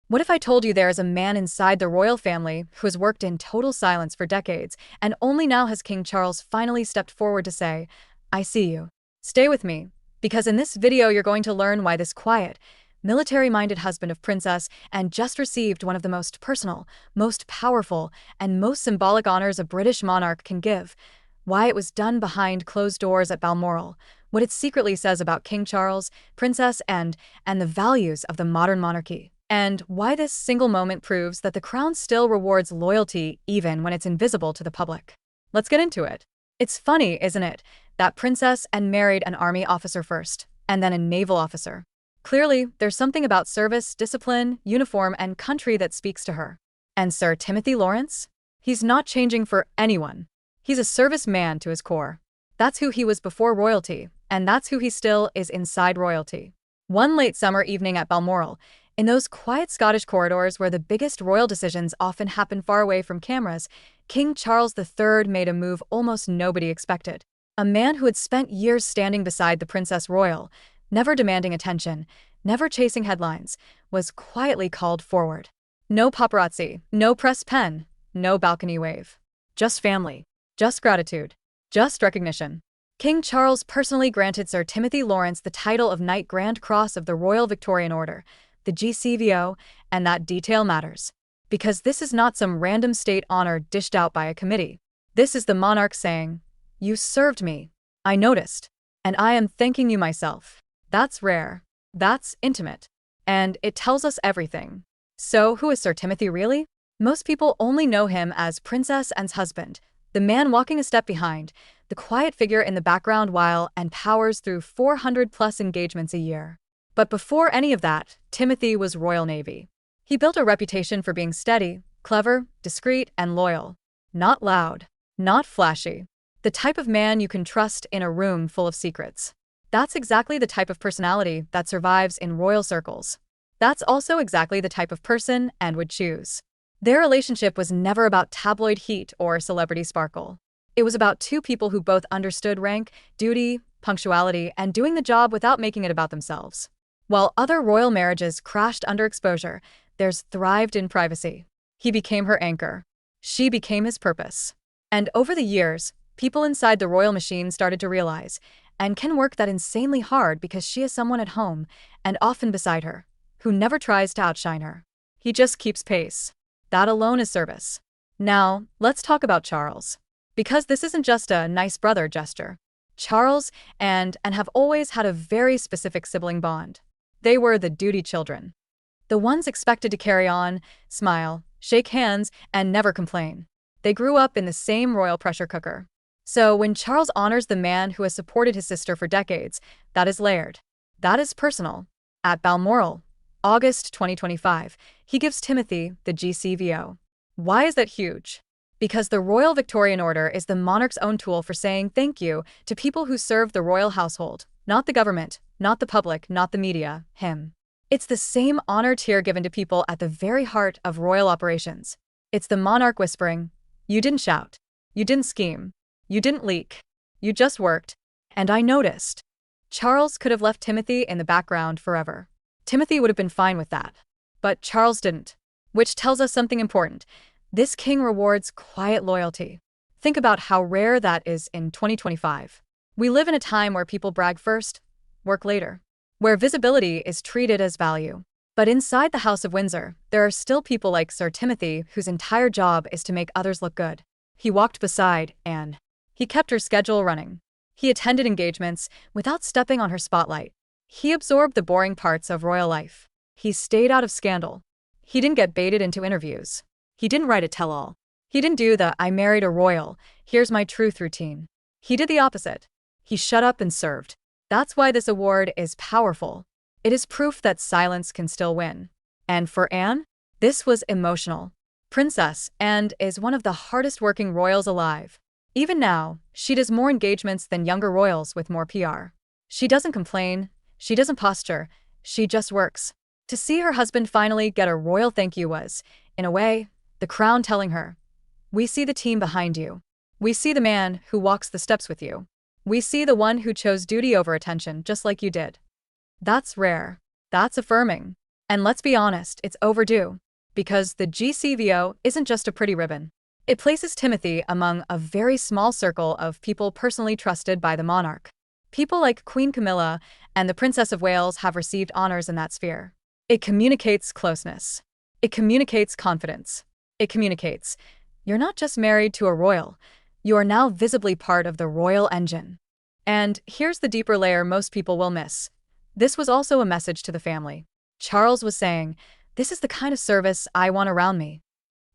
What if I told you there is a man inside the royal family who has worked in total silence for decades, and only now has King Charles finally stepped forward to say, I see you. Stay with me, because in this video you're going to learn why this quiet, military-minded husband of Princess and just received one of the most personal, most powerful, and most symbolic honors a British monarch can give, why it was done behind closed doors at Balmoral, what it secretly says about King Charles, Princess and the values of the modern monarchy, and why this single moment proves that the crown still rewards loyalty even when it's invisible to the public. Let's get into it. It's funny, isn't it, that Princess and married an army officer first, and then a naval officer. Clearly, there's something about service, discipline, uniform, and country that speaks to her. And Sir Timothy Laurence? He's not changing for anyone. He's a serviceman to his core. That's who he was before royalty, and that's who he still is inside royalty. One late summer evening at Balmoral, in those quiet Scottish corridors where the biggest royal decisions often happen far away from cameras, King Charles III made a move almost nobody expected. A man who had spent years standing beside the Princess Royal, never demanding attention, never chasing headlines, was quietly called forward. No paparazzi, no press pen, no balcony wave. Just family. Just gratitude. Just recognition. King Charles personally granted Sir Timothy Laurence the title of Knight Grand Cross of the Royal Victorian Order, the GCVO, and that detail matters. Because this is not some random state honor dished out by a committee. This is the monarch saying, you served me. I noticed. And I am thanking you myself. That's rare. That's intimate. And it tells us everything. So, who is Sir Timothy really? Most people only know him as Princess Anne's husband, the man walking a step behind, the quiet figure in the background while and powers through 400+ engagements a year. But before any of that, Timothy was Royal Navy. He built a reputation for being steady, clever, discreet, and loyal. Not loud. Not flashy. The type of man you can trust in a room full of secrets. That's exactly the type of personality that survives in royal circles. That's also exactly the type of person Anne would choose. Their relationship was never about tabloid heat or celebrity sparkle. It was about two people who both understood rank, duty, punctuality, and doing the job without making it about themselves. While other royal marriages crashed under exposure, theirs thrived in privacy. He became her anchor. She became his purpose. And over the years, people inside the royal machine started to realize, Anne can work that insanely hard because she has someone at home, and often beside her, who never tries to outshine her. He just keeps pace. That alone is service. Now, let's talk about Charles. Because this isn't just a nice brother gesture. Charles and Anne have always had a very specific sibling bond. They were the duty children. The ones expected to carry on, smile, shake hands, and never complain. They grew up in the same royal pressure cooker. So when Charles honors the man who has supported his sister for decades, that is layered. That is personal. At Balmoral, August 2025, he gives Timothy the GCVO. Why is that huge? Because the Royal Victorian Order is the monarch's own tool for saying thank you to people who serve the royal household, not the government, not the public, not the media, him. It's the same honor tier given to people at the very heart of royal operations. It's the monarch whispering, you didn't shout, you didn't scheme, you didn't leak, you just worked. And I noticed. Charles could have left Timothy in the background forever. Timothy would have been fine with that. But Charles didn't. Which tells us something important. This king rewards quiet loyalty. Think about how rare that is in 2025. We live in a time where people brag first, work later. Where visibility is treated as value. But inside the House of Windsor, there are still people like Sir Timothy whose entire job is to make others look good. He walked beside Anne. He kept her schedule running. He attended engagements without stepping on her spotlight. He absorbed the boring parts of royal life. He stayed out of scandal. He didn't get baited into interviews. He didn't write a tell-all. He didn't do the I married a royal, here's my truth routine. He did the opposite. He shut up and served. That's why this award is powerful. It is proof that silence can still win. And for Anne, this was emotional. Princess Anne is one of the hardest working royals alive. Even now, she does more engagements than younger royals with more PR. She doesn't complain. She doesn't posture. She just works. To see her husband finally get a royal thank you was, in a way, the crown telling her, we see the team behind you. We see the man who walks the steps with you. We see the one who chose duty over attention just like you did. That's rare. That's affirming. And let's be honest, it's overdue. Because the GCVO isn't just a pretty ribbon. It places Timothy among a very small circle of people personally trusted by the monarch. People like Queen Camilla and the Princess of Wales have received honors in that sphere. It communicates closeness. It communicates confidence. It communicates, you're not just married to a royal, you are now visibly part of the royal engine. And here's the deeper layer most people will miss. This was also a message to the family. Charles was saying, this is the kind of service I want around me.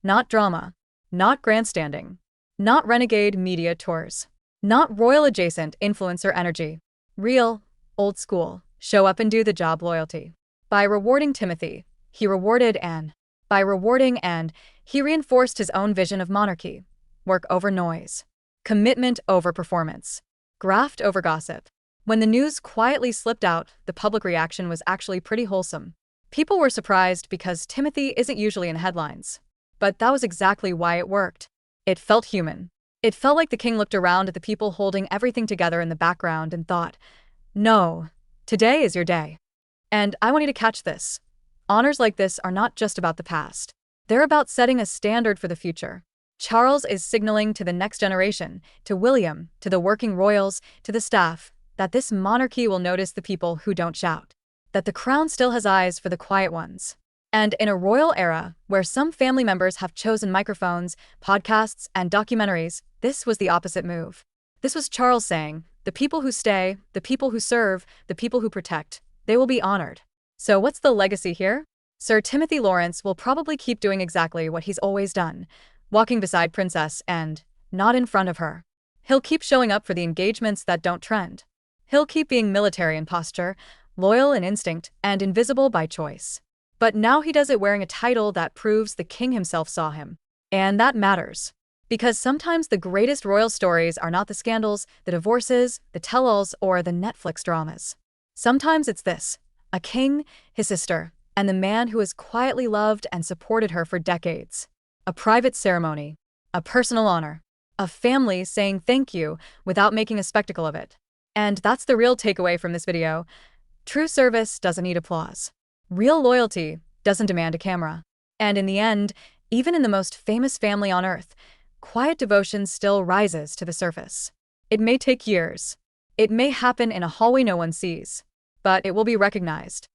Not drama. Not grandstanding. Not renegade media tours. Not royal-adjacent influencer energy. Real, old school, show up and do the job loyalty. By rewarding Timothy, he rewarded Anne. By rewarding Anne, he reinforced his own vision of monarchy. Work over noise. Commitment over performance. Graft over gossip. When the news quietly slipped out, the public reaction was actually pretty wholesome. People were surprised because Timothy isn't usually in headlines. But that was exactly why it worked. It felt human. It felt like the king looked around at the people holding everything together in the background and thought, no, today is your day. And I want you to catch this. Honors like this are not just about the past. They're about setting a standard for the future. Charles is signaling to the next generation, to William, to the working royals, to the staff, that this monarchy will notice the people who don't shout. That the crown still has eyes for the quiet ones. And in a royal era, where some family members have chosen microphones, podcasts, and documentaries, this was the opposite move. This was Charles saying, the people who stay, the people who serve, the people who protect, they will be honored. So what's the legacy here? Sir Timothy Laurence will probably keep doing exactly what he's always done, walking beside Princess and not in front of her. He'll keep showing up for the engagements that don't trend. He'll keep being military in posture, loyal in instinct, and invisible by choice. But now he does it wearing a title that proves the king himself saw him. And that matters. Because sometimes the greatest royal stories are not the scandals, the divorces, the tell-alls, or the Netflix dramas. Sometimes it's this: a king, his sister, and the man who has quietly loved and supported her for decades. A private ceremony. A personal honor. A family saying thank you without making a spectacle of it. And that's the real takeaway from this video. True service doesn't need applause. Real loyalty doesn't demand a camera. And in the end, even in the most famous family on earth, quiet devotion still rises to the surface. It may take years. It may happen in a hallway no one sees. But it will be recognized.